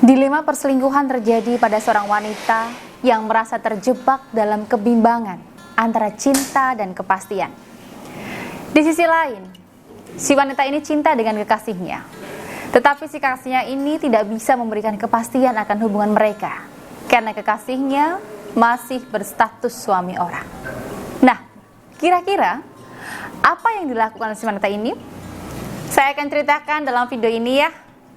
Dilema perselingkuhan terjadi pada seorang wanita yang merasa terjebak dalam kebimbangan antara cinta dan kepastian. Di sisi lain, si wanita ini cinta dengan kekasihnya, tetapi si kekasihnya ini tidak bisa memberikan kepastian akan hubungan mereka karena kekasihnya masih berstatus suami orang. Nah, kira-kira apa yang dilakukan si wanita ini? Saya akan ceritakan dalam video ini ya.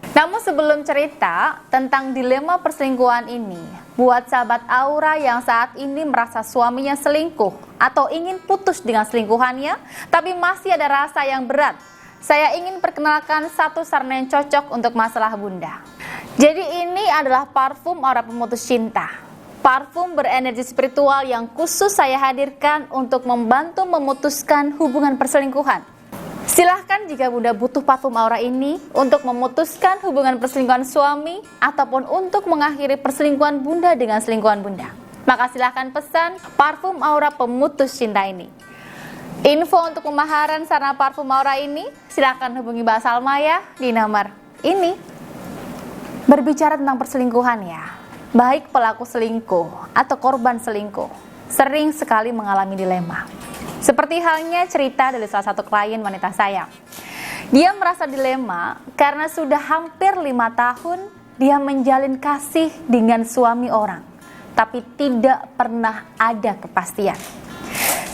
Namun sebelum cerita tentang dilema perselingkuhan ini, buat sahabat Aura yang saat ini merasa suaminya selingkuh atau ingin putus dengan selingkuhannya, tapi masih ada rasa yang berat, saya ingin perkenalkan satu saran yang cocok untuk masalah Bunda. Jadi ini adalah parfum Aura Pemutus Cinta. Parfum berenergi spiritual yang khusus saya hadirkan untuk membantu memutuskan hubungan perselingkuhan. Silahkan jika Bunda butuh parfum Aura ini untuk memutuskan hubungan perselingkuhan suami ataupun untuk mengakhiri perselingkuhan Bunda dengan selingkuhan Bunda, maka silahkan pesan parfum Aura Pemutus Cinta ini. Info untuk pemaharan sarana parfum Aura ini silahkan hubungi Mbak Salma ya di nomor ini. Berbicara tentang perselingkuhan ya, baik pelaku selingkuh atau korban selingkuh sering sekali mengalami dilema. Seperti halnya cerita dari salah satu klien wanita saya. Dia merasa dilema karena sudah hampir 5 tahun dia menjalin kasih dengan suami orang, tapi tidak pernah ada kepastian.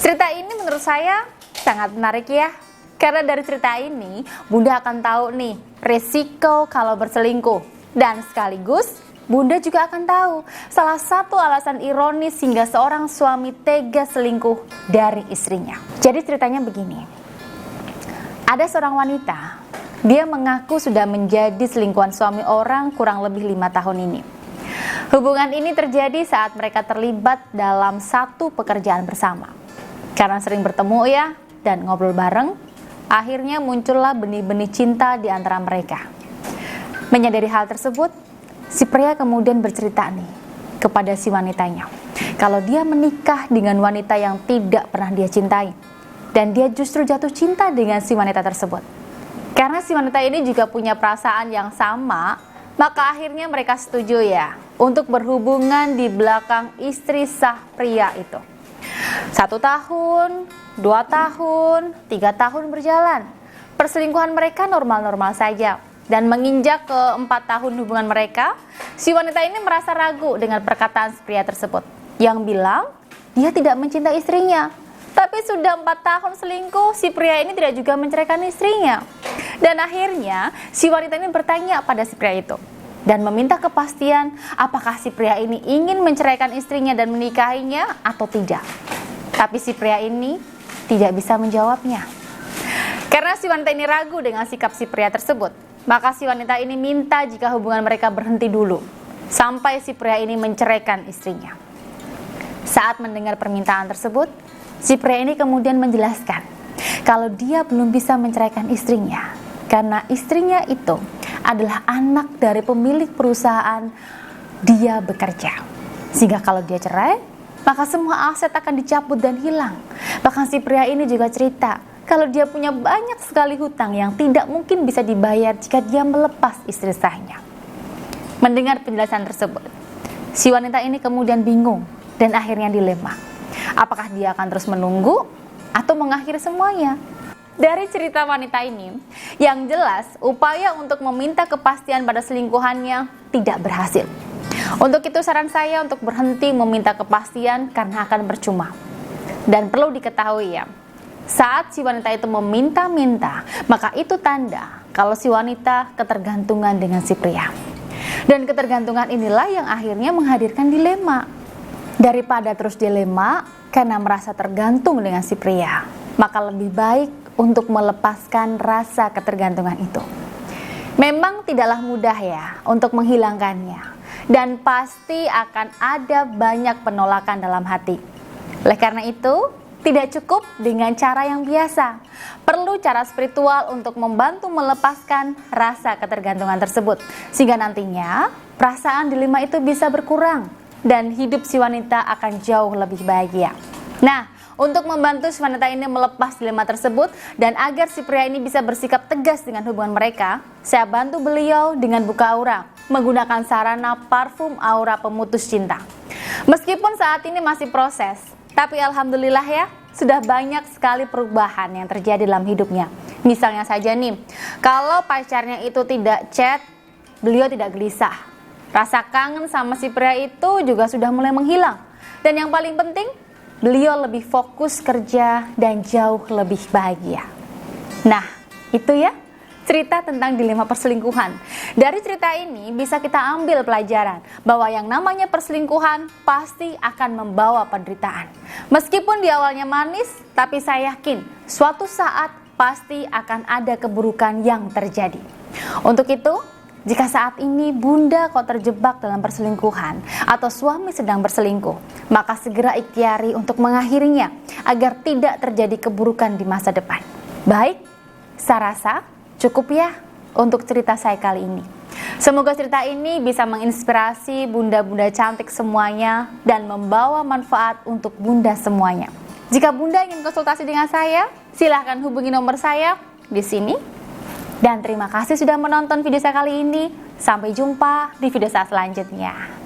Cerita ini menurut saya sangat menarik ya, karena dari cerita ini Bunda akan tahu nih resiko kalau berselingkuh, dan sekaligus Bunda juga akan tahu salah satu alasan ironis hingga seorang suami tega selingkuh dari istrinya. Jadi ceritanya begini. Ada seorang wanita, dia mengaku sudah menjadi selingkuhan suami orang kurang lebih 5 tahun ini. Hubungan ini terjadi saat mereka terlibat dalam satu pekerjaan bersama. Karena sering bertemu ya dan ngobrol bareng, akhirnya muncullah benih-benih cinta di antara mereka. Menyadari hal tersebut, si pria kemudian bercerita nih kepada si wanitanya kalau dia menikah dengan wanita yang tidak pernah dia cintai, dan dia justru jatuh cinta dengan si wanita tersebut. Karena si wanita ini juga punya perasaan yang sama, maka akhirnya mereka setuju ya untuk berhubungan di belakang istri sah pria itu. 1 tahun, 2 tahun, 3 tahun berjalan, perselingkuhan mereka normal-normal saja. Dan menginjak ke 4 tahun hubungan mereka, si wanita ini merasa ragu dengan perkataan pria tersebut yang bilang dia tidak mencintai istrinya. Tapi sudah 4 tahun selingkuh, si pria ini tidak juga menceraikan istrinya. Dan akhirnya si wanita ini bertanya pada si pria itu dan meminta kepastian apakah si pria ini ingin menceraikan istrinya dan menikahinya atau tidak. Tapi si pria ini tidak bisa menjawabnya. Karena si wanita ini ragu dengan sikap si pria tersebut, maka si wanita ini minta jika hubungan mereka berhenti dulu sampai si pria ini menceraikan istrinya. Saat mendengar permintaan tersebut, si pria ini kemudian menjelaskan kalau dia belum bisa menceraikan istrinya karena istrinya itu adalah anak dari pemilik perusahaan dia bekerja. Sehingga kalau dia cerai, maka semua aset akan dicabut dan hilang. Bahkan si pria ini juga cerita kalau dia punya banyak sekali hutang yang tidak mungkin bisa dibayar jika dia melepas istri sahnya. Mendengar penjelasan tersebut, si wanita ini kemudian bingung dan akhirnya dilema. Apakah dia akan terus menunggu atau mengakhiri semuanya? Dari cerita wanita ini, yang jelas upaya untuk meminta kepastian pada selingkuhannya tidak berhasil. Untuk itu saran saya untuk berhenti meminta kepastian karena akan percuma. Dan perlu diketahui ya, saat si wanita itu meminta-minta, maka itu tanda kalau si wanita ketergantungan dengan si pria. Dan ketergantungan inilah yang akhirnya menghadirkan dilema. Daripada terus dilema karena merasa tergantung dengan si pria, maka lebih baik untuk melepaskan rasa ketergantungan itu. Memang tidaklah mudah ya untuk menghilangkannya, dan pasti akan ada banyak penolakan dalam hati. Oleh karena itu, tidak cukup dengan cara yang biasa. Perlu cara spiritual untuk membantu melepaskan rasa ketergantungan tersebut. Sehingga nantinya perasaan dilema itu bisa berkurang dan hidup si wanita akan jauh lebih bahagia. Nah, Untuk membantu si wanita ini melepas dilema tersebut dan agar si pria ini bisa bersikap tegas dengan hubungan mereka, saya bantu beliau dengan buka aura menggunakan sarana parfum aura pemutus cinta. Meskipun saat ini masih proses, tapi alhamdulillah ya, sudah banyak sekali perubahan yang terjadi dalam hidupnya. Misalnya saja nih, kalau pacarnya itu tidak chat, beliau tidak gelisah. Rasa kangen sama si pria itu juga sudah mulai menghilang. Dan yang paling penting, beliau lebih fokus kerja dan jauh lebih bahagia. Nah, itu ya cerita tentang dilema perselingkuhan. Dari cerita ini bisa kita ambil pelajaran bahwa yang namanya perselingkuhan pasti akan membawa penderitaan. Meskipun di awalnya manis, tapi saya yakin suatu saat pasti akan ada keburukan yang terjadi. Untuk itu, jika saat ini bunda kau terjebak dalam perselingkuhan atau suami sedang berselingkuh, maka segera ikhtiari untuk mengakhirinya agar tidak terjadi keburukan di masa depan. Baik, saya rasa cukup ya untuk cerita saya kali ini. Semoga cerita ini bisa menginspirasi bunda-bunda cantik semuanya dan membawa manfaat untuk bunda semuanya. Jika bunda ingin konsultasi dengan saya, silahkan hubungi nomor saya di sini. Dan terima kasih sudah menonton video saya kali ini. Sampai jumpa di video saya selanjutnya.